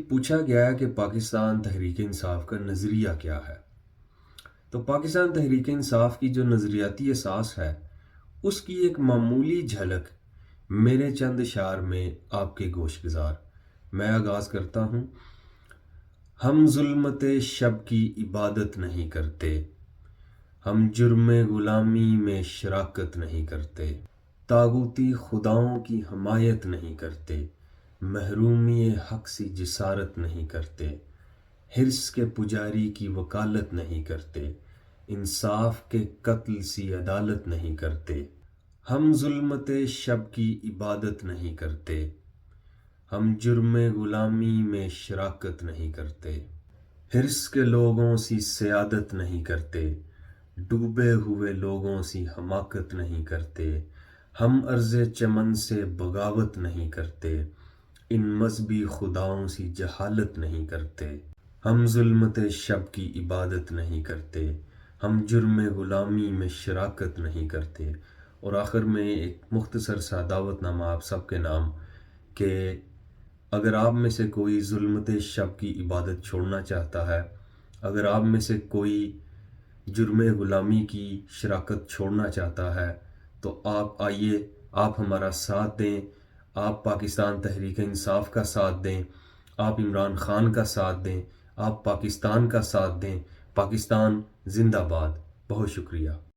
پوچھا گیا کہ پاکستان تحریک انصاف کا نظریہ کیا ہے؟ تو پاکستان تحریک انصاف کی جو نظریاتی اساس ہے اس کی ایک معمولی جھلک میرے چند اشعار میں آپ کے گوش گزار میں آغاز کرتا ہوں۔ ہم ظلمت شب کی عبادت نہیں کرتے، ہم جرم غلامی میں شراکت نہیں کرتے، طاغوتی خداؤں کی حمایت نہیں کرتے، محرومی حق سے جسارت نہیں کرتے، حرص کے پجاری کی وکالت نہیں کرتے، انصاف کے قتل سی عدالت نہیں کرتے۔ ہم ظلمت شب کی عبادت نہیں کرتے، ہم جرم غلامی میں شراکت نہیں کرتے، حرص کے لوگوں سی سیادت نہیں کرتے، ڈوبے ہوئے لوگوں سی حماقت نہیں کرتے، ہم عرض چمن سے بغاوت نہیں کرتے، ان مذہبی خداؤں سی جہالت نہیں کرتے۔ ہم ظلمت شب کی عبادت نہیں کرتے، ہم جرم غلامی میں شراکت نہیں کرتے۔ اور آخر میں ایک مختصر سا دعوت نامہ آپ سب کے نام کہ اگر آپ میں سے کوئی ظلمت شب کی عبادت چھوڑنا چاہتا ہے، اگر آپ میں سے کوئی جرم غلامی کی شراکت چھوڑنا چاہتا ہے تو آپ آئیے، آپ ہمارا ساتھ دیں، آپ پاکستان تحریک انصاف کا ساتھ دیں، آپ عمران خان کا ساتھ دیں، آپ پاکستان کا ساتھ دیں۔ پاکستان زندہ باد۔ بہت شکریہ۔